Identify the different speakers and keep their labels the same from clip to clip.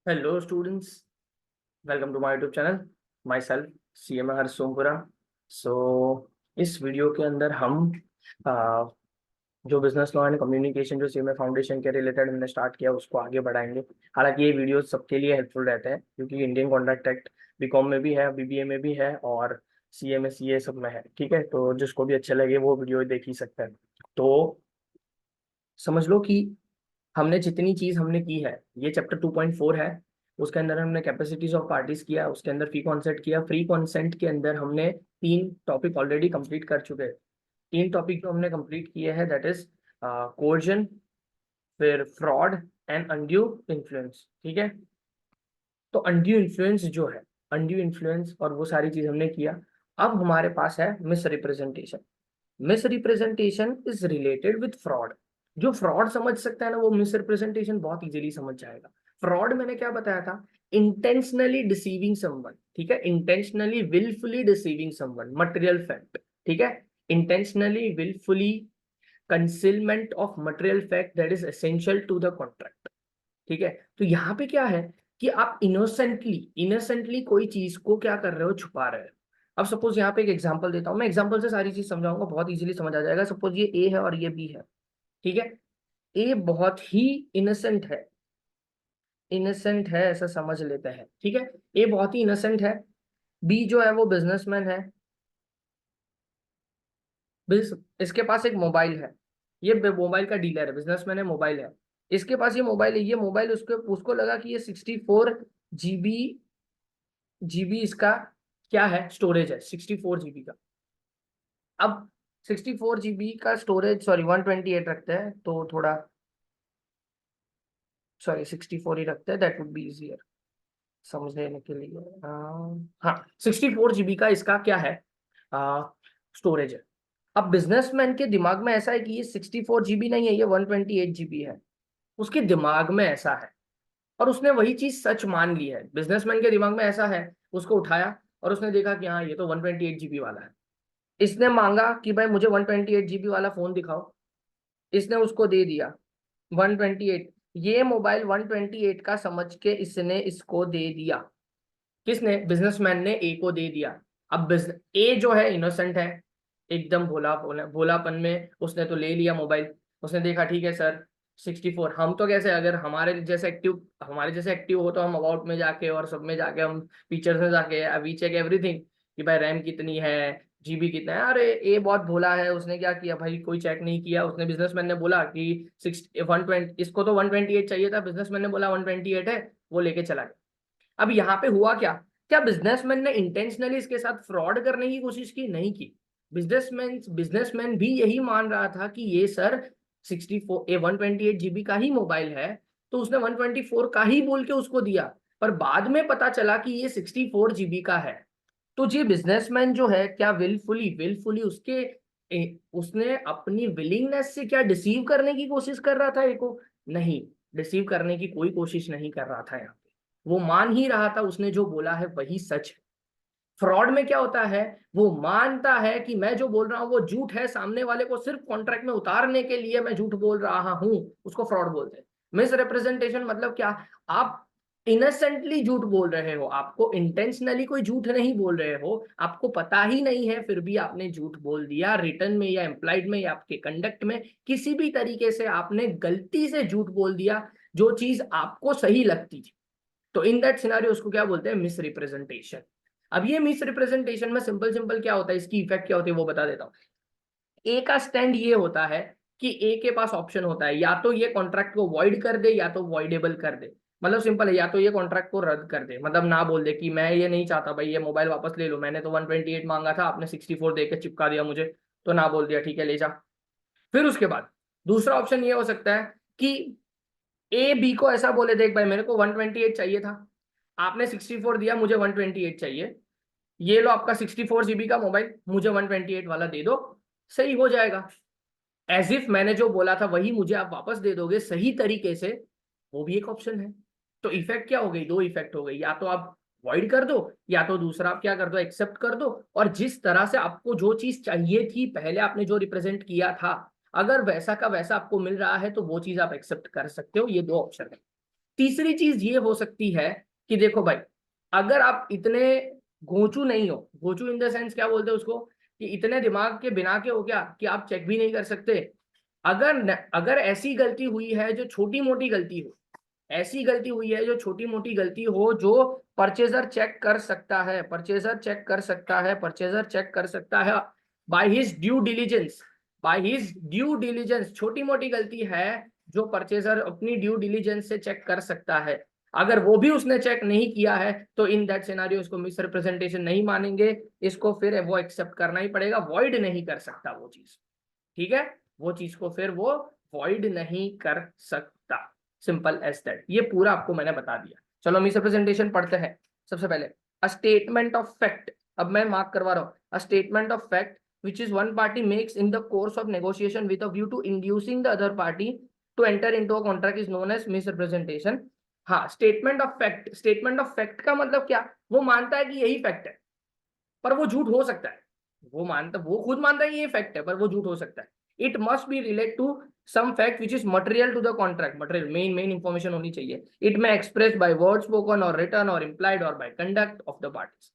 Speaker 1: Hello students, welcome to my YouTube channel. Myself CMA Harsh Sompura. So इस video के अंदर हम आ, जो बिजनेस लॉ एंड कम्युनिकेशन जो CMA फाउंडेशन के रिलेटेड हमने स्टार्ट किया उसको आगे बढ़ाएंगे। हालांकि ये वीडियो सबके लिए हेल्पफुल रहते हैं क्योंकि इंडियन कॉन्ट्रैक्ट एक्ट BCom में भी है, BBA में भी है और CMA CA सब में है। ठीक है, तो जिसको भी अच्छा लगे वो वीडियो देख ही सकते हैं। तो समझ लो कि हमने जितनी चीज हमने की है, ये चैप्टर 2.4 है। उसके अंदर हमने कैपेसिटीज ऑफ पार्टीज किया, उसके अंदर फ्री कॉन्सेंट किया। फ्री कॉन्सेंट के अंदर हमने 3 टॉपिक ऑलरेडी कंप्लीट कर चुके हैं। 3 टॉपिक जो हमने कंप्लीट किए हैं दैट इज कोर्जन, फिर फ्रॉड एंड अनड्यू इन्फ्लुएंस। ठीक है, तो अनड्यू इन्फ्लुएंस जो है, अनड्यू इन्फ्लुएंस और वो सारी चीज हमने किया। अब हमारे पास है miss representation. Miss representation is related with fraud. जो फ्रॉड समझ सकता है ना, वो मिस रिप्रेजेंटेशन बहुत इजीली समझ जाएगा। फ्रॉड मैंने क्या बताया था? Intentionally deceiving someone. ठीक है, intentionally wilfully deceiving someone, material fact. ठीक है, intentionally wilfully concealment of material fact that is essential to the contract. ठीक है, तो यहाँ पे क्या है कि आप इनोसेंटली इनोसेंटली कोई चीज को क्या कर रहे हो, छुपा रहे हो। अब सपोज यहाँ पे एक एग्जांपल देता हूँ, मैं एग्जांपल से सारी चीज समझाऊंगा, बहुत इजीली समझ आ जाएगा। सपोज ये ए है और ये बी है। ठीक है, ए बहुत ही इनोसेंट है, इनोसेंट है ऐसा समझ लेते हैं। ठीक है, ए बहुत ही इनोसेंट है। बी जो है वो बिजनेसमैन है। इसके पास एक मोबाइल है। ये मोबाइल का डीलर है, बिजनेसमैन है, मोबाइल है। इसके पास ये मोबाइल है। ये मोबाइल उसको उसको लगा कि ये 64 GB जीबी इसका क्या है, स्टोरेज है 64 GB का। अब 64 GB का स्टोरेज, सॉरी 128 रखते हैं तो थोड़ा, सॉरी 64 ही रखते हैं, दैट वुड बी इजियर समझने के लिए। हाँ, 64 GB का इसका क्या है, स्टोरेज है। अब बिजनेसमैन के दिमाग में ऐसा है कि ये 64 GB नहीं है, ये 128 GB है। उसके दिमाग में ऐसा है और उसने वही चीज सच मान ली है। बिजनेसमैन के दिमाग में ऐसा है, उसको उठाया और उसने देखा कि हाँ ये तो 128 GB वाला है। इसने मांगा कि भाई मुझे 128 GB वाला फोन दिखाओ। इसने उसको दे दिया 128। ये मोबाइल 128 का समझ के इसने इसको दे दिया। किसने? बिजनेसमैन ने ए को दे दिया। अब ए जो है इनोसेंट है, एकदम भोलापन में उसने तो ले लिया मोबाइल। उसने देखा ठीक है सर 64। हम तो कैसे, अगर हमारे जैसे एक्टिव हो तो हम अबाउट में जाके और सब में जाके हम फीचर्स में जाके वी चेक एवरीथिंग कि भाई रैम कितनी है, GB कितना है। अरे ए बहुत भोला है, उसने क्या किया भाई, कोई चेक नहीं किया। उसने, बिजनेसमैन ने बोला कि 120, इसको तो 128 चाहिए था, बिजनेसमैन ने बोला 128 है, वो लेके चला गया। अब यहाँ पे हुआ क्या? क्या बिजनेसमैन ने इंटेंशनली इसके साथ फ्रॉड करने की कोशिश की? नहीं की। बिजनेसमैन भी यही मान रहा था कि ये सर 128 GB का ही मोबाइल है, तो उसने 124 का ही बोल के उसको दिया। पर बाद में पता चला कि ये 64 GB का है। तो ये बिजनेसमैन जो है, क्या विलफुली विलफुली उसने अपनी विलिंगनेस से क्या डिसीव करने की कोशिश कर रहा था एको? नहीं, डिसीव करने की कोई कोशिश नहीं कर रहा था। यहाँ पे वो मान ही रहा था, उसने जो बोला है वही सच है। फ्रॉड में क्या होता है, वो मानता है कि मैं जो बोल रहा हूं वो झूठ है, सामने वाले को सिर्फ कॉन्ट्रैक्ट में उतारने के लिए मैं झूठ बोल रहा हूं, उसको फ्रॉड बोलते हैं। मिस रिप्रेजेंटेशन मतलब क्या? आप इनसेंटली झूठ बोल रहे हो, आपको इंटेंशनली कोई झूठ नहीं बोल रहे हो, आपको पता ही नहीं है फिर भी आपने झूठ बोल दिया। रिटर्न में या एम्प्लाइड में या आपके कंडक्ट में किसी भी तरीके से आपने गलती से झूठ बोल दिया जो चीज आपको सही लगती थी। तो इन दैट सिनारियो उसको क्या बोलते हैं, मिस रिप्रेजेंटेशन। अब ये मिस रिप्रेजेंटेशन में सिंपल सिंपल क्या होता है, इसकी इफेक्ट क्या होती है वो बता देता हूँ। ए का स्टैंड ये होता है कि ए के पास ऑप्शन होता है, या तो ये कॉन्ट्रैक्ट को वॉइड कर दे या तो वॉइडेबल कर दे। मतलब सिंपल है, या तो ये कॉन्ट्रैक्ट को रद्द कर दे, मतलब ना बोल दे कि मैं ये नहीं चाहता भाई, ये मोबाइल वापस ले लो, मैंने तो 128 मांगा था, आपने 64 दे के चिपका दिया मुझे, तो ना बोल दिया ठीक है ले जा। फिर उसके बाद दूसरा ऑप्शन ये हो सकता है कि ए बी को ऐसा बोले, देख भाई मेरे को 128 चाहिए था, आपने 64 दिया, मुझे 128 चाहिए, ये लो आपका 64 GB का मोबाइल, मुझे 128 वाला दे दो, सही हो जाएगा। एज इफ मैंने जो बोला था वही मुझे आप वापस दे दोगे सही तरीके से, वो भी एक ऑप्शन है। तो इफेक्ट क्या हो गई, दो इफेक्ट हो गई, या तो आप वॉइड कर दो या तो दूसरा आप क्या कर दो, एक्सेप्ट कर दो। और जिस तरह से आपको जो चीज चाहिए थी, पहले आपने जो रिप्रेजेंट किया था, अगर वैसा का वैसा आपको मिल रहा है तो वो चीज आप एक्सेप्ट कर सकते हो। ये दो ऑप्शन है। तीसरी चीज ये हो सकती है कि देखो भाई, अगर आप इतने घोंचू नहीं हो, घोंचू इन द सेंस क्या बोलते हैं उसको, कि इतने दिमाग के बिना के हो क्या कि आप चेक भी नहीं कर सकते। अगर ऐसी गलती हुई है जो छोटी मोटी गलती हो, ऐसी गलती हुई है जो छोटी मोटी गलती हो, जो परचेजर चेक कर सकता है, परचेजर चेक कर सकता है, परचेजर चेक कर सकता है by his due diligence, by his due diligence, छोटी मोटी गलती है जो परचेजर अपनी ड्यू डिलीजेंस से चेक कर सकता है, अगर वो भी उसने चेक नहीं किया है तो इन दैट सिनेरियो इसको मिस रिप्रेजेंटेशन नहीं मानेंगे, इसको फिर वो एक्सेप्ट करना ही पड़ेगा, वॉइड नहीं कर सकता वो चीज। ठीक है, वो चीज को फिर वो वॉइड नहीं कर सकता, सिंपल एज दैट। ये पूरा आपको मैंने बता दिया। चलो मिस रिप्रेजेंटेशन पढ़ते हैं। सबसे पहले अ स्टेटमेंट ऑफ फैक्ट, अब मैं मार्क करवा रहा हूं, a statement of fact which is one party makes in the course of negotiation with a view to inducing the other party to enter into a contract is known as misrepresentation। हाँ, statement of fact, statement of fact का मतलब क्या, वो मानता है कि यही fact है पर वो झूठ हो सकता है, वो खुद मानता है कि ये फैक्ट है पर वो झूठ हो सकता है। It must be relate to some fact which is material to the contract, material main information होनी चाहिए। It may express by word spoken or written or implied or by conduct of the parties.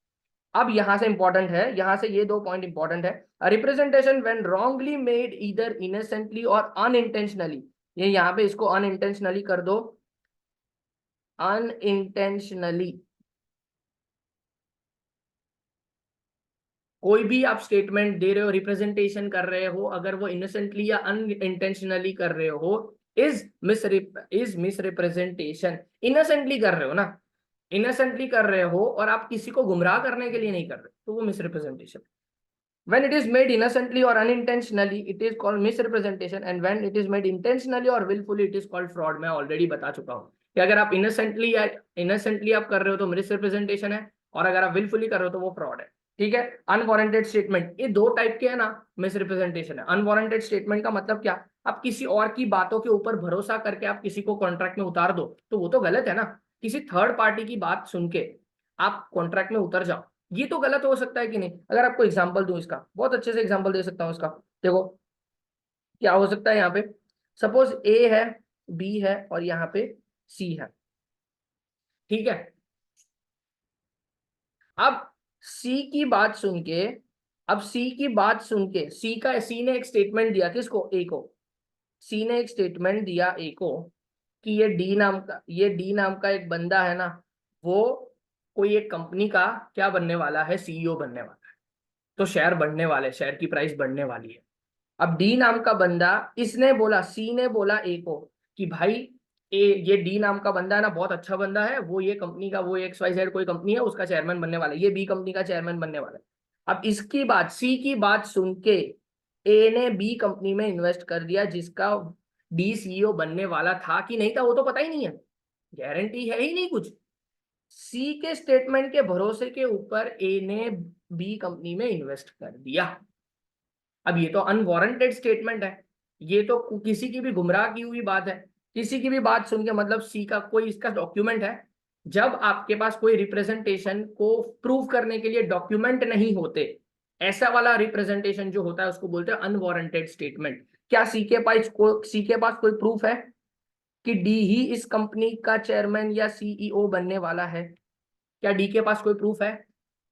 Speaker 1: अब यहां से important है, यहां से ये दो पॉइंट इंपॉर्टेंट है। Representation when wrongly made either innocently or unintentionally, ये यहां पे इसको अनइंटेंशनली कर दो, अनइंटेंशनली। कोई भी आप स्टेटमेंट दे रहे हो, रिप्रेजेंटेशन कर रहे हो, अगर वो इनोसेंटली या अनइंटेंशनली कर रहे हो, इज मिस रिप्रेजेंटेशन। इनोसेंटली कर रहे हो ना, इनोसेंटली कर रहे हो और आप किसी को गुमराह करने के लिए नहीं कर रहे तो वो miss representation. When it is made innocently or unintentionally, it is called misrepresentation, and when it is made intentionally or willfully, it is called fraud। मैं ऑलरेडी बता चुका हूँ कि अगर आप इनोसेंटली आप कर रहे हो तो मिसरिप्रेजेंटेशन है, और अगर आप विलफुली कर रहे हो तो वो फ्रॉड है। ठीक है, अनवारंटेड स्टेटमेंट, ये दो टाइप के है ना, मिसरिप्रेजेंटेशन है। अनवारंटेड स्टेटमेंट का मतलब क्या, आप किसी और की बातों के ऊपर भरोसा करके आप किसी को कॉन्ट्रैक्ट में उतार दो तो वो तो गलत है ना। किसी थर्ड पार्टी की बात सुन के आप कॉन्ट्रैक्ट में उतर जाओ, ये तो गलत हो सकता है कि नहीं। अगर आपको एग्जांपल दूं इसका, बहुत अच्छे से एग्जांपल दे सकता हूं इसका। देखो क्या हो सकता है, यहाँ पे सपोज ए है, बी है और यहाँ पे सी है। ठीक है, अब सी की बात सुन के, अब सी की बात सुन के सी ने एक स्टेटमेंट दिया किसको, ए को। सी ने एक स्टेटमेंट दिया ए को कि ये डी नाम का एक बंदा है ना, वो कोई एक कंपनी का क्या बनने वाला है, सीईओ बनने वाला है, तो शेयर बढ़ने वाले, शेयर की प्राइस बढ़ने वाली है। अब डी नाम का बंदा, इसने बोला, सी ने बोला ए को कि भाई ये डी नाम का बंदा है ना, बहुत अच्छा बंदा है, वो ये कंपनी का, वो XYZ कोई कंपनी है उसका चेयरमैन बनने वाला है, ये बी कंपनी का चेयरमैन बनने वाला है। अब इसकी बात, सी की बात सुन के ए ने बी कंपनी में इन्वेस्ट कर दिया, जिसका डी सीईओ बनने वाला था कि नहीं था वो तो पता ही नहीं है, गारंटी है ही नहीं कुछ। सी के स्टेटमेंट के भरोसे के ऊपर ए ने बी कंपनी में इन्वेस्ट कर दिया। अब ये तो अनवारंटेड स्टेटमेंट है, ये तो किसी की भी गुमराह की हुई बात है, किसी की भी बात सुन के, मतलब सी का कोई इसका डॉक्यूमेंट है। जब आपके पास कोई रिप्रेजेंटेशन को प्रूव करने के लिए डॉक्यूमेंट नहीं होते, ऐसा वाला रिप्रेजेंटेशन जो होता है उसको बोलते हैं अनवारंटेड स्टेटमेंट। क्या सी के पास कोई प्रूफ है कि डी ही इस कंपनी का चेयरमैन या सीईओ बनने वाला है? क्या डी के पास कोई प्रूफ है?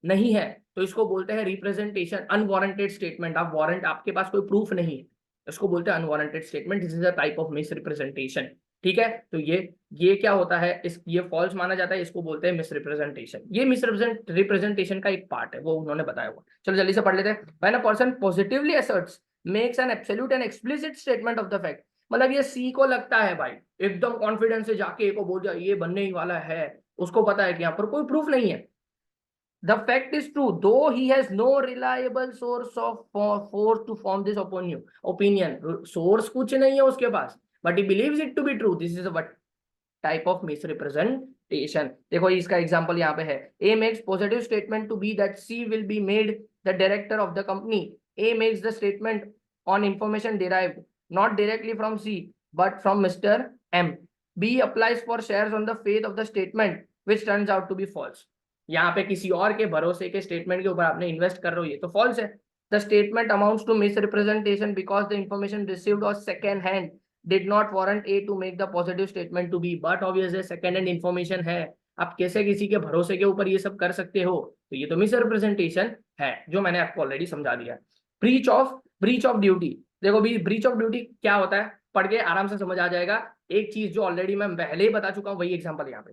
Speaker 1: नहीं है, तो इसको बोलते हैं रिप्रेजेंटेशन अनवारंटेड स्टेटमेंट। आप वारंट, आपके पास कोई प्रूफ नहीं है, इसको बोलते हैं unwarranted statement. This is a type of miss representation. ठीक है, तो ये क्या होता है, ये फॉल्स माना जाता है, इसको बोलते हैं मिस रिप्रेजेंटेशन। ये मिस रिप्रेजेंटेशन का एक पार्ट है, वो उन्होंने बताया हुआ। चलो जल्दी से पढ़ लेते हैं। When a person positively assets, makes an absolute and explicit statement of the fact, मतलब ये सी को लगता है भाई, एकदम कॉन्फिडेंस से जाके ए को बोल दिया ये बनने ही वाला है, उसको पता है कि यहाँ पर कोई प्रूफ नहीं है। The fact is true, though he has no reliable source of force to form this opinion. Source कुछ नहीं है उसके पास, but he believes it to be true. This is a what type of misrepresentation। देखो इसका example यहाँ पे है, A makes positive statement to B that C will be made the director of the company। A makes the statement on information derived not directly from C but from Mr. M। B applies for shares on the faith of the statement which turns out to be false। यहाँ पे किसी और के भरोसे के statement के ऊपर आपने इन्वेस्ट कर रहे हो, ये तो फॉल्स है। The statement amounts to misrepresentation because the information received और second hand did not warrant a to make the positive statement to be, but obviously second hand information है, आप कैसे किसी के भरोसे के ऊपर ये सब कर सकते हो, तो ये तो मिस रिप्रेजेंटेशन है, जो मैंने आपको ऑलरेडी समझा दिया। ब्रीच ऑफ ड्यूटी, देखो भी ब्रीच ऑफ ड्यूटी क्या होता है, पढ़ के आराम से समझ आ जाएगा। एक चीज जो ऑलरेडी मैं पहले ही बता चुका हूँ, वही एग्जांपल यहाँ पे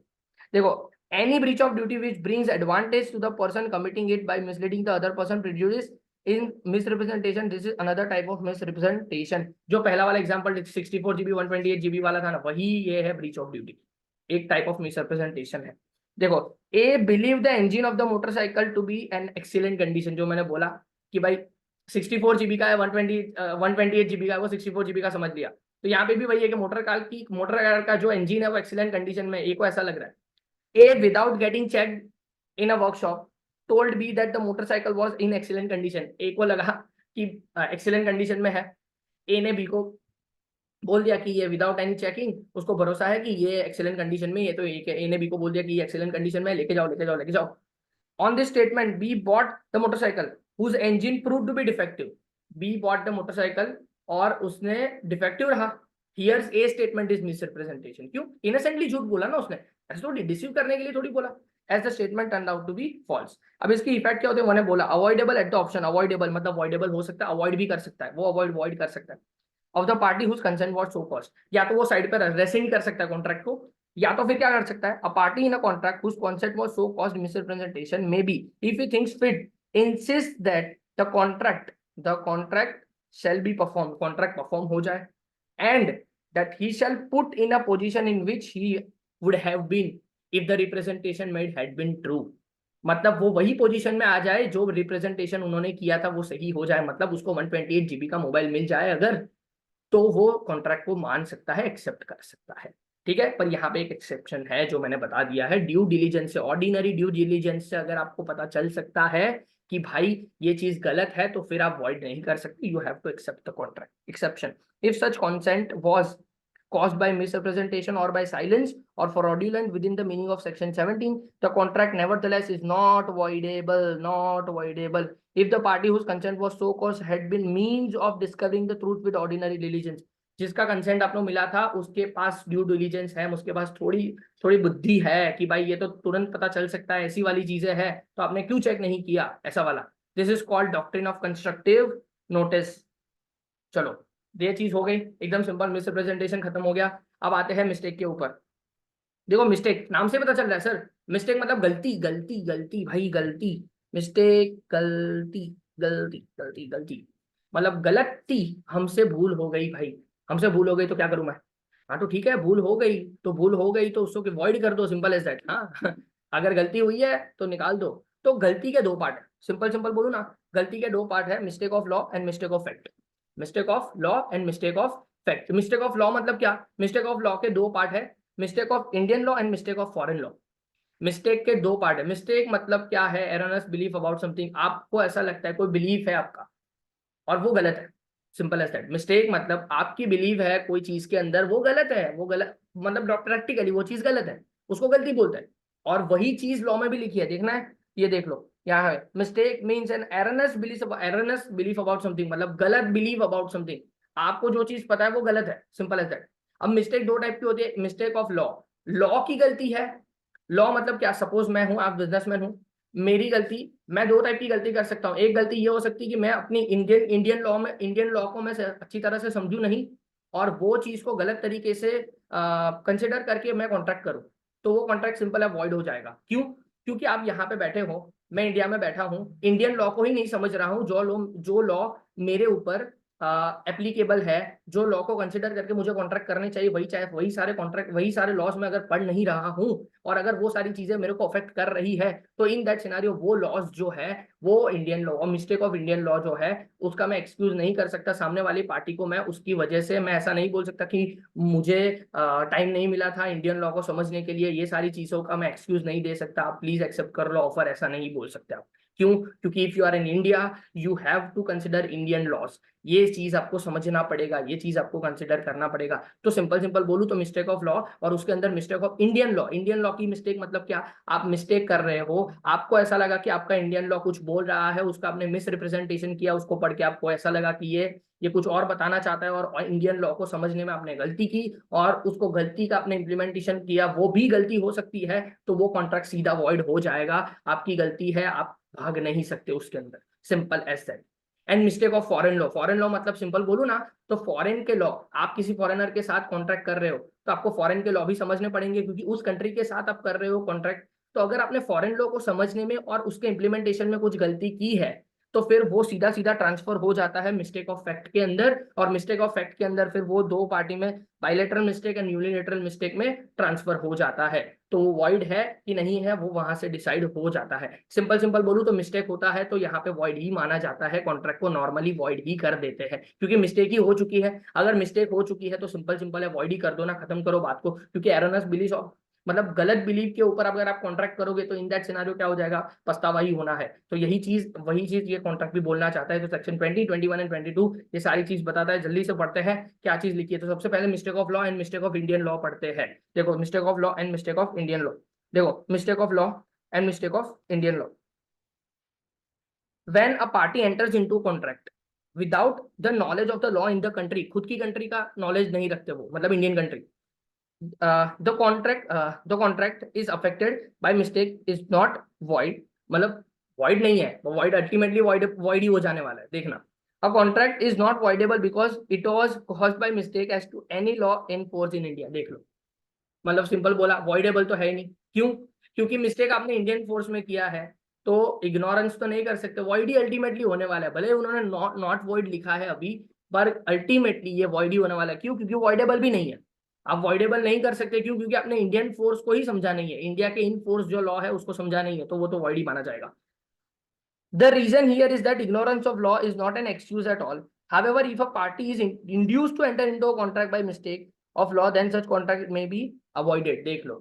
Speaker 1: देखो, any breach of duty which brings advantage to the person committing it by misleading the other person prejudice in misrepresentation, this is another type of misrepresentation. जो पहला वाला एग्जांपल 64 GB 128 GB वाला था ना, वही ये है ब्रीच ऑफ ड्यूटी, एक टाइप ऑफ मिसरिप्रेजेंटेशन है। देखो, a believe the engine of the motorcycle to be an excellent condition, जो मैंने बोला कि भाई 64 GB का है, 128 GB का है, वो 64 GB का समझ लिया। तो यहाँ पे भी वही है कि मोटर कार का जो इंजन है वो एक्सीलेंट कंडीशन में, ए को ऐसा लग रहा है। A, without getting checked in a workshop, told B that the motorcycle was in excellent condition. A को लगा कि excellent condition में है, A ने B को बोल दिया कि ये विदाउट एनी चेकिंग, उसको भरोसा है कि ये excellent condition में, ये तो A ने B को बोल दिया कि ये excellent condition में, लेके जाओ लेके जाओ लेके जाओ। On this statement, B bought the motorcycle whose engine proved to be defective. B bought the motorcycle और उसने defective रहा। Here's A statement is misrepresentation. क्यों? Innocently झूठ बोला ना उसने, ऐसे थोड़ी डिसीव करने के लिए थोड़ी बोला। As the statement turned out to be false. अब इसकी इफेक्ट क्या होते हैं, मैंने बोला avoidable at the option, avoidable मतलब अवॉइडेबल हो सकता है, अवॉइड भी कर सकता है, वो अवॉइड कर सकता है। Of the party whose consent was so caused, या तो वो साइड पर रेसेंड कर सकता है कॉन्ट्रैक्ट को, या तो फिर क्या कर सकता है, a party in a contract whose consent was so caused misrepresentation may be if he thinks fit insist that the contract shall be perform, contract perform हो जाए, and that he shall put in a position in which he would have been if the representation made had been true. मतलब वो वही position में आ जाए जो representation उन्होंने किया था वो सही हो जाए, मतलब उसको 128 GB का मोबाइल मिल जाए अगर, तो वो कॉन्ट्रैक्ट को मान सकता है, एक्सेप्ट कर सकता है। ठीक है, पर यहाँ पे एक एक्सेप्शन है जो मैंने बता दिया है, ड्यू डिलीजेंस से, ऑर्डिनरी ड्यू डिलीजेंस से अगर आपको पता चल सकता है कि भाई ये चीज गलत है, तो फिर आप वॉइड नहीं कर सकते, you have to accept the contract. Exception, if such consent was caused by misrepresentation or by silence or fraudulent within the meaning of section 17, the contract nevertheless is not voidable if the party whose consent was so caused had been means of discovering the truth with ordinary diligence। जिसका consent आपको मिला था उसके पास due diligence है, उसके पास थोड़ी थोड़ी बुद्धि है कि भाई ये तो तुरंत पता चल सकता है, ऐसी वाली चीजें हैं, तो आपने क्यों चेक नहीं किया, ऐसा वाला। This is called doctrine of constructive notice. चलो, ये चीज हो गई एकदम सिंपल, मिसरिप्रेजेंटेशन खत्म हो गया। अब आते हैं मिस्टेक के ऊपर। देखो, मिस्टेक नाम से पता चल रहा है सर, मिस्टेक मतलब गलती गलती गलती भाई, गलती, मिस्टेक गलती गलती गलती गलती, मतलब गलती, हमसे भूल हो गई भाई, हमसे भूल हो गई तो क्या करूं मैं, हाँ तो ठीक है, भूल हो गई तो भूल हो गई तो उसको अवॉइड कर दो, सिंपल एज दैट। हाँ अगर गलती हुई है तो निकाल दो। तो गलती के दो पार्ट है, सिंपल सिंपल बोलू ना, गलती के दो पार्ट है, mistake of law and mistake of fact. Mistake of law and mistake of fact. Mistake of law मतलब क्या, मिस्टेक ऑफ लॉ के दो पार्ट है, mistake of Indian law and mistake of foreign law. Mistake के दो part है। Mistake मतलब क्या है, एररनेस बिलीफ अबाउट समथिंग, आपको ऐसा लगता है, कोई बिलीफ है आपका और वो गलत है, सिंपल एज दैट। मिस्टेक मतलब आपकी बिलीव है कोई चीज के अंदर, वो गलत है, वो गलत मतलब प्रैक्टिकली वो चीज गलत है, उसको गलती बोलते हैं। और वही चीज लॉ में भी लिखी है, देखना है, ये देख लो यहाँ है, mistake means an erroneous belief about something, मतलब गलत बिलीव अबाउट समथिंग, आपको जो चीज पता है वो गलत है, सिंपल एज दैट। अब मिस्टेक दो टाइप की होती है, मिस्टेक ऑफ लॉ, लॉ की गलती है। लॉ मतलब क्या, सपोज मैं हूं, आप बिजनेसमैन हूं, मेरी गलती, मैं दो टाइप की गलती कर सकता हूँ। एक गलती ये हो सकती है कि मैं अपनी इंडियन लॉ को मैं अच्छी तरह से समझू नहीं, और वो चीज को गलत तरीके से कंसिडर करके मैं कॉन्ट्रैक्ट करूँ, तो वो कॉन्ट्रैक्ट सिंपल है वॉइड हो जाएगा। क्यों? क्योंकि आप यहाँ पे बैठे हो, मैं इंडिया में बैठा हूँ, इंडियन लॉ को ही नहीं समझ रहा हूँ, जो लॉ मेरे ऊपर एप्लीकेबल है, जो लॉ को कंसिडर करके मुझे कॉन्ट्रैक्ट करने चाहिए, वही चाहे वही सारे कॉन्ट्रैक्ट, वही सारे लॉज में अगर पढ़ नहीं रहा हूँ, और अगर वो सारी चीजें मेरे को अफेक्ट कर रही है, तो इन दैट सिनेरियो वो लॉज जो है वो इंडियन लॉ, और मिस्टेक ऑफ इंडियन लॉ जो है उसका मैं एक्सक्यूज नहीं कर सकता सामने वाली पार्टी को। मैं उसकी वजह से मैं ऐसा नहीं बोल सकता कि मुझे टाइम नहीं मिला था इंडियन लॉ को समझने के लिए, ये सारी चीजों का मैं एक्सक्यूज नहीं दे सकता, आप प्लीज एक्सेप्ट कर लो ऑफर, ऐसा नहीं बोल सकते आप। क्यों? क्योंकि if you are in India you have to consider Indian laws, ये चीज आपको समझना पड़ेगा, ये चीज आपको कंसिडर करना पड़ेगा। तो सिंपल सिंपल बोलूं तो मिस्टेक ऑफ लॉ, और उसके अंदर mistake of Indian law. Indian law की मिस्टेक मतलब क्या, आप मिस्टेक कर रहे हो, आपको ऐसा लगा कि आपका इंडियन लॉ कुछ बोल रहा है, उसका आपने मिस रिप्रेजेंटेशन किया, उसको पढ़ के आपको ऐसा लगा कि ये कुछ और बताना चाहता है और इंडियन लॉ को समझने में आपने गलती की और उसको गलती का आपने इम्प्लीमेंटेशन किया, वो भी गलती हो सकती है, तो वो कॉन्ट्रैक्ट सीधा वॉइड हो जाएगा। आपकी गलती है, आप भाग नहीं सकते उसके अंदर, simple as that. And mistake of foreign law, foreign law मतलब सिंपल बोलूं ना तो फॉरेन के लॉ, आप किसी फॉरेनर के साथ कॉन्ट्रैक्ट कर रहे हो तो आपको फॉरेन के लॉ भी समझने पड़ेंगे, क्योंकि उस कंट्री के साथ आप कर रहे हो कॉन्ट्रैक्ट। तो अगर आपने फॉरेन लॉ को समझने में और उसके इम्प्लीमेंटेशन में कुछ गलती की है तो फिर वो सीधा सीधा ट्रांसफर हो जाता है मिस्टेक ऑफ फैक्ट के अंदर, और मिस्टेक ऑफ फैक्ट के अंदर फिर वो दो पार्टी में bilateral mistake and unilateral mistake में ट्रांसफर हो जाता है। तो वो वॉइड है कि नहीं है वो वहां से डिसाइड हो जाता है। सिंपल सिंपल बोलूं तो मिस्टेक होता है तो यहाँ पे वॉइड ही माना जाता है, कॉन्ट्रैक्ट को नॉर्मली वॉइड ही कर देते हैं, क्योंकि मिस्टेक ही हो चुकी है। अगर मिस्टेक हो चुकी है तो सिंपल सिंपल है, वॉइड ही कर दो ना, खत्म करो बात को। क्योंकि एरोनस बिलीफ मतलब गलत बिलीव के ऊपर अगर आप कॉन्ट्रैक्ट करोगे तो इन दैट सिनेरियो क्या हो जाएगा, पछतावा ही होना है। तो यही चीज, वही चीज ये कॉन्ट्रैक्ट भी बोलना चाहता है। तो सेक्शन 20, 21 एंड 22 ये सारी चीज बताता है। जल्दी से पढ़ते हैं क्या चीज लिखी है। तो सबसे पहले mistake of law and mistake of Indian law पढ़ते हैं। देखो mistake of law and mistake of Indian law, देखो mistake of law and mistake of Indian law. When a party enters into contract without the knowledge of the law in the country, खुद की country का knowledge नहीं रखते वो, मतलब Indian country, the contract is affected by mistake is not void, मतलब void नहीं है वो, void ultimately void ही हो जाने वाला है, देखना। a contract is not voidable because it was caused by mistake as to any law in force in India, देख लो। मतलब सिंपल बोला, voidable तो है नहीं, क्यों? क्योंकि मिस्टेक आपने इंडियन फोर्स में किया है तो इग्नोरेंस तो नहीं कर सकते, void ही अल्टीमेटली होने वाला है। भले उन्होंने नॉट void लिखा है अभी, पर अल्टीमेटली ये void ही होने वाला है। क्यों? क्योंकि voidable भी नहीं है, आप वॉइडेबल नहीं कर सकते। क्यों? क्योंकि आपने इंडियन फोर्स को ही समझा नहीं है, इंडिया के इन फोर्स जो लॉ है उसको समझा नहीं है, तो वो तो वॉइड ही माना जाएगा। The reason here is that ignorance of law is not an excuse at all. However, if a party is induced to enter into a contract by mistake of law, then such contract may be avoided। देख लो,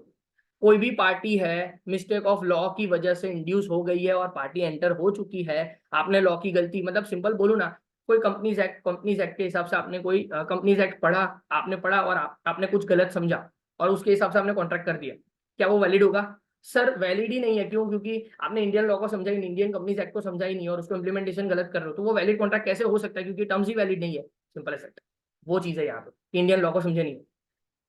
Speaker 1: कोई भी party है mistake of law की वजह से induce हो गई है और पार्टी एंटर हो चुकी है, आपने लॉ की गलती, मतलब सिंपल बोलू ना, कोई कंपनीज एक्ट के हिसाब से आपने कोई कंपनीज एक्ट पढ़ा, आपने पढ़ा और आपने कुछ गलत समझा और उसके हिसाब से आपने कॉन्ट्रैक्ट कर दिया, क्या वो वैलिड होगा? सर वैलिड ही नहीं है। क्यों? क्योंकि आपने इंडियन लॉ को समझा ही नहीं, इंडियन कंपनीज एक्ट को समझा ही नहीं और उसको इम्प्लीमेंटेशन गलत कर रहे हो, तो वो वैलिड कॉन्ट्रैक्ट कैसे हो सकता है? क्योंकि टर्म्स ही वैलिड नहीं है, सिंपल एज दैट। वो चीज है यहाँ पे, इंडियन लॉ को समझे नहीं।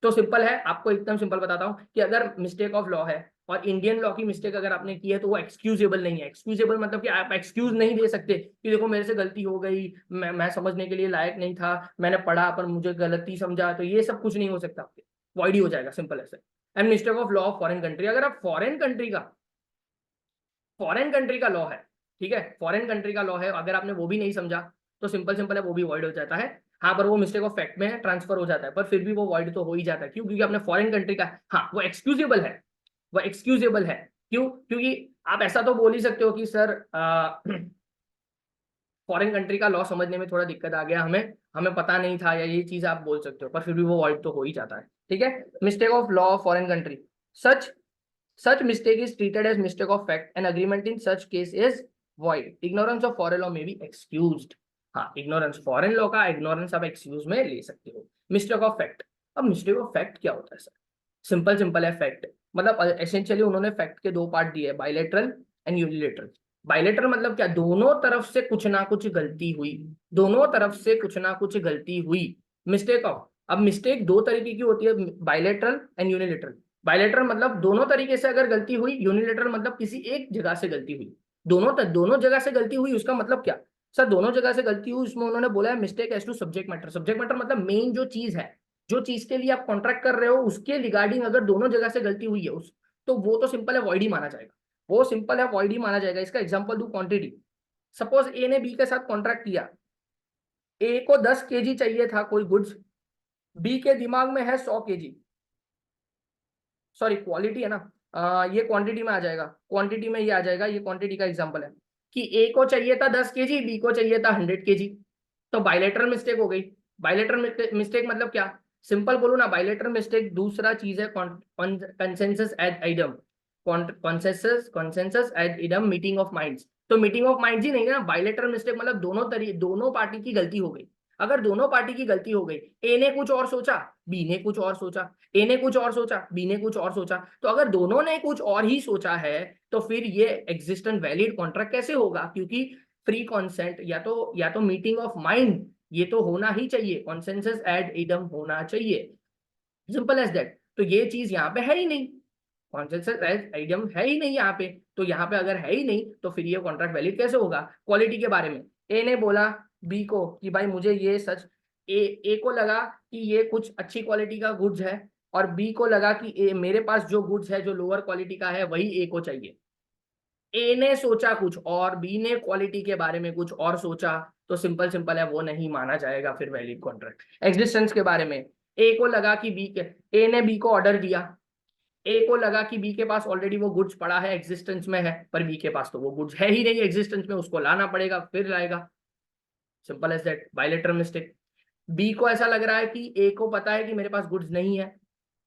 Speaker 1: तो सिंपल है, आपको एकदम सिंपल बताता हूं कि अगर मिस्टेक ऑफ लॉ है और इंडियन लॉ की मिस्टेक अगर आपने की है तो वो एक्सक्यूजेबल नहीं है। एक्सक्यूजेबल मतलब कि आप एक्सक्यूज नहीं दे सकते कि देखो मेरे से गलती हो गई, मैं समझने के लिए लायक नहीं था, मैंने पढ़ा पर मुझे गलती समझा, तो ये सब कुछ नहीं हो सकता, आपके वॉइड ही हो जाएगा, सिंपल ऐसे। And mistake of law of foreign country, अगर आप फॉरेन कंट्री का लॉ है, ठीक है, फॉरेन कंट्री का लॉ है, अगर आपने वो भी नहीं समझा तो सिंपल सिंपल है वो भी वॉइड हो जाता है। हाँ, पर वो मिस्टेक ऑफ फैक्ट में ट्रांसफर हो जाता है, पर फिर भी वो वॉइड तो हो ही जाता है। क्यों? क्योंकि आपने फॉरेन कंट्री का, हाँ वो एक्सक्यूजेबल है, वो एक्सक्यूजेबल है। क्यों? क्योंकि आप ऐसा तो बोल ही सकते हो कि सर फॉरेन कंट्री का लॉ समझने में थोड़ा दिक्कत आ गया, हमें हमें पता नहीं था, या ये चीज आप बोल सकते हो, पर फिर भी वो वॉइड तो हो ही जाता है, ठीक है। Mistake of law of foreign country, such such mistake is treated as mistake of fact, and agreement in such case is void. Ignorance of foreign law may be excused। हाँ, ignorance फॉरेन लॉ का ignorance आप excuse में ले सकते हो। mistake of fact, अब mistake of fact क्या होता है सर? सिंपल सिंपल है, फैक्ट मतलब एसेंशियली उन्होंने फैक्ट के दो पार्ट दिए, बाइलेटरल एंड यूनिलेटरल। बाइलेटरल मतलब क्या? दोनों तरफ से कुछ ना कुछ गलती हुई, दोनों तरफ से कुछ ना कुछ गलती हुई। मिस्टेक ऑफ, अब मिस्टेक दो तरीके की होती है, बाइलेटरल एंड यूनिलेटरल। बाइलेटरल मतलब दोनों तरीके से अगर गलती हुई, यूनिलेटरल मतलब किसी एक जगह से गलती हुई। दोनों जगह से गलती हुई उसका मतलब क्या? सर दोनों जगह से गलती हुई, उसमें उन्होंने बोला है mistake as to subject matter. Subject matter मतलब मेन जो चीज है, जो चीज के लिए आप कॉन्ट्रैक्ट कर रहे हो उसके रिगार्डिंग अगर दोनों जगह से गलती हुई है उस, तो वो तो सिंपल है वॉइड ही माना जाएगा, वो सिंपल है वॉइड ही माना जाएगा। इसका एग्जांपल दू, क्वांटिटी। सपोज ए ने बी के साथ कॉन्ट्रैक्ट किया, ए को 10 kg चाहिए था कोई गुड्स, बी के दिमाग में है 100 kg, सॉरी क्वालिटी है ना, ये क्वांटिटी में आ जाएगा, क्वांटिटी में ये आ जाएगा, ये क्वांटिटी का एग्जांपल है कि ए को चाहिए था 10 kg, बी को चाहिए था 100 kg। तो बायलेटरल मिस्टेक हो गई। बायलेटरल मिस्टेक मतलब क्या? सिंपल बोलो ना, बायलेटरल मिस्टेक दूसरा चीज है consensus ad idem, consensus ad idem, meeting of minds. तो मीटिंग ऑफ माइंड्स ही नहीं ना, बायलेटरल मिस्टेक मतलब दोनों पार्टी की गलती हो गई। अगर दोनों पार्टी की गलती हो गई, ए ने कुछ और सोचा, बी ने कुछ और सोचा, ए ने कुछ और सोचा, बी ने कुछ और सोचा, तो अगर दोनों ने कुछ और ही सोचा है तो फिर ये एग्जिस्टेंट वैलिड कॉन्ट्रैक्ट कैसे होगा? क्योंकि फ्री कॉन्सेंट या तो मीटिंग ऑफ माइंड ये तो होना ही चाहिए, कॉन्सेंसस एड इडम होना चाहिए, सिंपल एज दैट। तो ये चीज यहाँ पे है ही नहीं, कॉन्सेंसस एज इडम है ही नहीं यहाँ पे। तो यहाँ पे अगर है ही नहीं तो फिर ये कॉन्ट्रैक्ट वैलिड कैसे होगा? क्वालिटी के बारे में ए ने बोला बी को कि भाई मुझे ये सच, ए को लगा कि ये कुछ अच्छी क्वालिटी का गुड्स है, और बी को लगा कि मेरे पास जो गुड्स है जो लोअर क्वालिटी का है वही ए को चाहिए। ए ने सोचा कुछ और बी ने क्वालिटी के बारे में कुछ और सोचा, तो सिंपल सिंपल है, वो नहीं माना जाएगा फिर वैलिड कॉन्ट्रैक्ट। एग्जिस्टेंस के बारे में ए को लगा कि ए ने बी को ऑर्डर दिया, ए को लगा कि बी के पास ऑलरेडी वो गुड्स पड़ा है, एग्जिस्टेंस में है, पर बी के पास तो वो गुड्स है ही नहीं एग्जिस्टेंस में, उसको लाना पड़ेगा, फिर लाएगा, simple as that, bilateral mistake. B को ऐसा लग रहा है कि ए को पता है कि मेरे पास गुड्स नहीं है,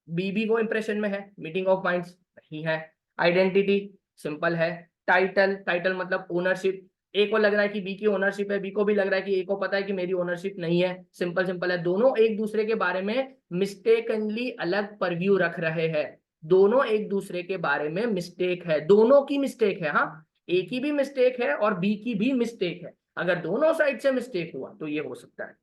Speaker 1: बी भी वो इंप्रेशन में है, मीटिंग ऑफ माइंड्स नहीं है। आइडेंटिटी सिंपल है, टाइटल, टाइटल मतलब ओनरशिप, ए को लग रहा है कि बी की ओनरशिप है, बी को भी लग रहा है कि ए को पता है कि मेरी ओनरशिप नहीं है, सिंपल सिंपल है। दोनों एक दूसरे के बारे में मिस्टेकनली अलग परव्यू रख रहे हैं, दोनों एक दूसरे के बारे में मिस्टेक है, दोनों की मिस्टेक है, हाँ, ए की भी मिस्टेक है और बी की भी मिस्टेक है। अगर दोनों साइड से मिस्टेक हुआ तो ये हो सकता है।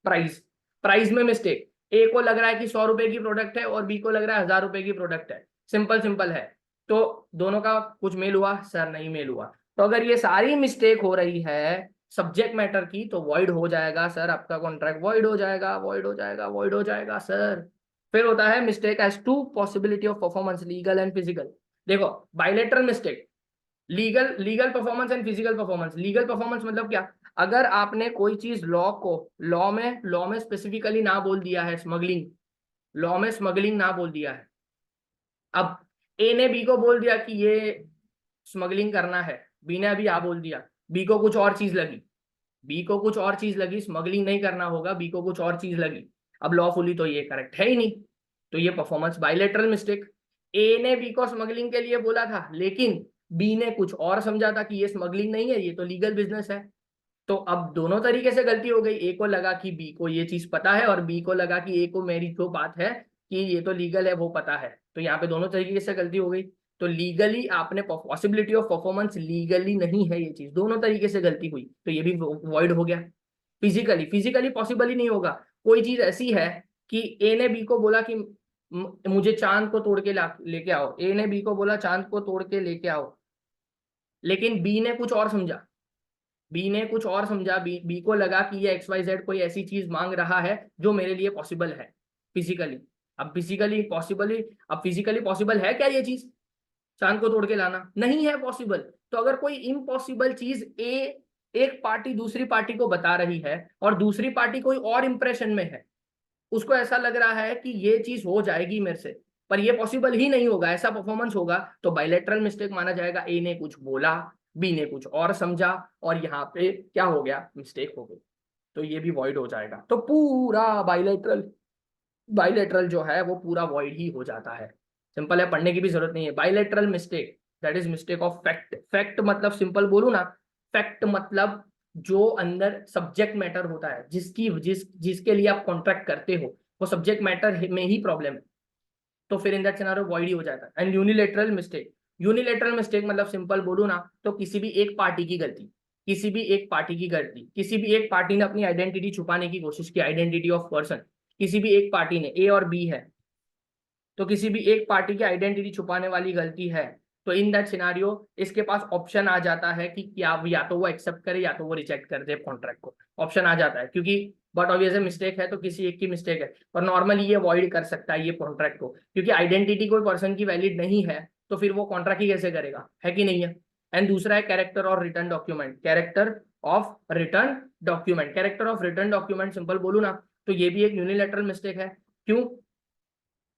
Speaker 1: प्राइस, प्राइस में मिस्टेक, ए को लग रहा है कि 100 रुपए की प्रोडक्ट है और बी को लग रहा है 1000 रुपए की प्रोडक्ट है, सिंपल सिंपल है। तो दोनों का कुछ मेल हुआ? सर नहीं मेल हुआ। तो अगर ये सारी मिस्टेक हो रही है सब्जेक्ट मैटर की तो वॉइड हो जाएगा सर, आपका कॉन्ट्रैक्ट वॉइड हो जाएगा, वॉइड हो जाएगा, वॉइड हो जाएगा सर। फिर होता है mistake as to possibility of performance, legal and physical. देखो bilateral mistake, legal, legal performance and physical performance. Legal performance मतलब क्या? अगर आपने कोई चीज लॉ में स्पेसिफिकली ना बोल दिया है स्मगलिंग, लॉ में स्मगलिंग ना बोल दिया है, अब ए ने बी को बोल दिया कि ये स्मगलिंग करना है, बी ने अभी आ बोल दिया, बी को कुछ और चीज लगी, बी को कुछ और चीज लगी, स्मगलिंग नहीं करना होगा, बी को कुछ और चीज लगी, अब लॉफुली तो ये करेक्ट है ही नहीं, तो ये परफॉर्मेंस बायलेटरल मिस्टेक। ए ने बी को स्मगलिंग के लिए बोला था लेकिन बी ने कुछ और समझा था कि ये स्मगलिंग नहीं है, ये तो लीगल बिजनेस है। तो अब दोनों तरीके से गलती हो गई, ए को लगा कि बी को ये चीज पता है और बी को लगा कि ए को मेरी जो बात है कि ये तो लीगल है वो पता है, तो यहाँ पे दोनों तरीके से गलती हो गई। तो लीगली आपने पॉसिबिलिटी ऑफ परफॉर्मेंस, लीगली नहीं है ये चीज, दोनों तरीके से गलती हुई, तो ये भी वॉइड हो गया। फिजिकली, फिजिकली पॉसिबल ही नहीं होगा। कोई चीज ऐसी है कि ए ने बी को बोला कि मुझे चांद को तोड़ के लेके आओ, ए ने बी को बोला चांद को तोड़ के लेके आओ, लेकिन बी ने कुछ और समझा, बी ने कुछ और समझा, बी को लगा कि ये XYZ कोई ऐसी चीज मांग रहा है जो मेरे लिए पॉसिबल है फिजिकली। अब फिजिकली पॉसिबल, अब फिजिकली पॉसिबल है क्या ये चीज? चांद को तोड़ के लाना नहीं है पॉसिबल। तो अगर कोई इम्पॉसिबल चीज एक पार्टी दूसरी पार्टी को बता रही है और दूसरी पार्टी कोई और इंप्रेशन में है, उसको ऐसा लग रहा है कि ये चीज हो जाएगी मेरे से, पर ये पॉसिबल ही नहीं होगा, ऐसा परफॉर्मेंस होगा, तो बायलैटरल मिस्टेक माना जाएगा। ए ने कुछ बोला, बी ने कुछ और समझा, और यहाँ पे क्या हो गया? मिस्टेक हो गई, तो ये भी वॉइड हो जाएगा। तो पूरा बायलैटरल, बायलैटरल जो है वो पूरा वॉइड ही हो जाता है। सिंपल है, पढ़ने की भी जरूरत नहीं है। Bilateral mistake that is mistake of fact. Fact मतलब सिंपल बोलू ना, फैक्ट मतलब जो अंदर सब्जेक्ट मैटर होता है, जिसके लिए आप कॉन्ट्रैक्ट करते हो, वो सब्जेक्ट मैटर में ही प्रॉब्लम है, तो फिर इन दैट सिनेरियो वॉइड ही हो जाता है। And unilateral mistake, unilateral mistake मतलब सिंपल बोलू ना तो किसी भी एक पार्टी की गलती, किसी भी एक पार्टी की गलती, किसी भी एक पार्टी ने अपनी आइडेंटिटी छुपाने की कोशिश की, आइडेंटिटी ऑफ पर्सन, किसी भी एक पार्टी ने, ए और बी है, तो किसी भी एक पार्टी की आइडेंटिटी छुपाने वाली गलती है, तो इन दैट सिनारियो इसके पास ऑप्शन आ जाता है कि क्या या तो वो एक्सेप्ट करे या तो वो रिजेक्ट कर दे कॉन्ट्रैक्ट को, ऑप्शन आ जाता है, क्योंकि बट ऑब्वियसली मिस्टेक है तो किसी एक की मिस्टेक है, पर नॉर्मली ये अवॉइड कर सकता है ये कॉन्ट्रैक्ट को, क्योंकि आइडेंटिटी कोई पर्सन की वैलिड नहीं है तो फिर वो कॉन्ट्रैक्ट ही कैसे करेगा, है कि नहीं है। एंड दूसरा है कैरेक्टर और return document, character of return document, character of return document simple बोलू ना तो ये भी एक यूनिलैटरल मिस्टेक है। क्यों?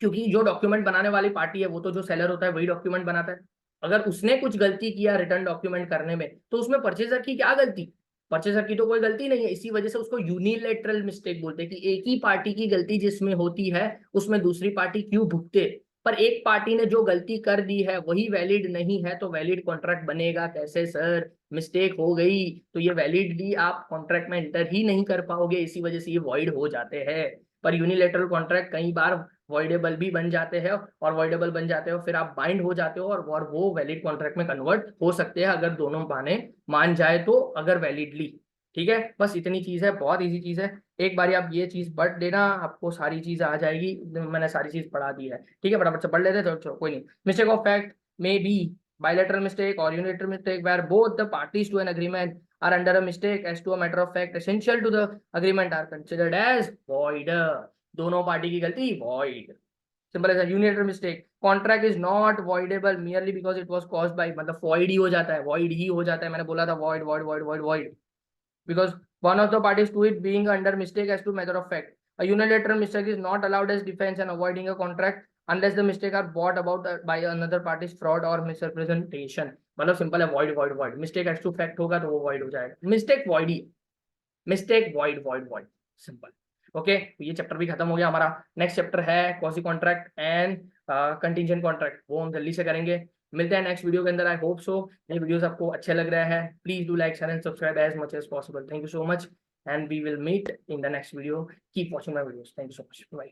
Speaker 1: क्योंकि जो डॉक्यूमेंट बनाने वाली पार्टी है वो तो जो सेलर होता है वही डॉक्यूमेंट बनाता है, अगर उसने कुछ गलती किया रिटर्न डॉक्यूमेंट करने में तो उसमें परचेजर की क्या गलती? परचेजर की तो कोई गलती नहीं है, इसी वजह से उसको यूनिलेटरल मिस्टेक बोलते हैं कि एक ही पार्टी की गलती जिसमें होती है उसमें दूसरी पार्टी क्यों भुगते, पर एक पार्टी ने जो गलती कर दी है वही वैलिड नहीं है तो वैलिड कॉन्ट्रैक्ट बनेगा कैसे सर? मिस्टेक हो गई तो ये वैलिडली आप कॉन्ट्रैक्ट में एंटर ही नहीं कर पाओगे, इसी वजह से ये वॉइड हो जाते हैं। पर यूनिलेटरल कॉन्ट्रैक्ट कई बार वॉइडेबल भी बन जाते हैं, और वॉइडेबल बन जाते हो फिर आप बाइंड हो जाते हो और वो वैलिड कॉन्ट्रैक्ट में कन्वर्ट हो सकते हैं अगर दोनों माने मान जाए तो, अगर वैलिडली। ठीक है, बस इतनी चीज है, बहुत इजी चीज है। एक बारी आप ये चीज पढ़ देना, आपको सारी चीज आ जाएगी। मैंने सारी चीज पढ़ा दी है, ठीक है, फटाफट से पढ़ लेते तो चलो कोई नहीं। Mistake of fact may be bilateral mistake or unilateral mistake where both the parties to an agreement are under a mistake as to a matter of fact essential to the agreement are considered as void। दोनों party की गलती void। Simple as unilateral mistake, contract is not voidable merely because it was caused by, मतलब void ही हो जाता है, void ही हो जाता है, मैंने बोला था void void void void void because one of the parties to it being under mistake as to matter of fact। A unilateral mistake is not allowed as defense and avoiding a contract unless the mistake are brought about by another party's fraud or misrepresentation। मतलब simple है void void void, mistake as to fact होगा तो वो void हो जाएगा, mistake void ही, mistake void void void, simple. Okay, ये chapter भी खत्म हो गया हमारा। नेक्स्ट चैप्टर है quasi contract and contingent contract, वो हम जल्दी से करेंगे। मिलते हैं नेक्स्ट वीडियो के अंदर। आई होप सो ये वीडियोस आपको अच्छे लग रहे हैं। Please do like share and subscribe as much as possible. Thank you so much and we will meet in the next video. Keep watching my videos. Thank you so much, bye.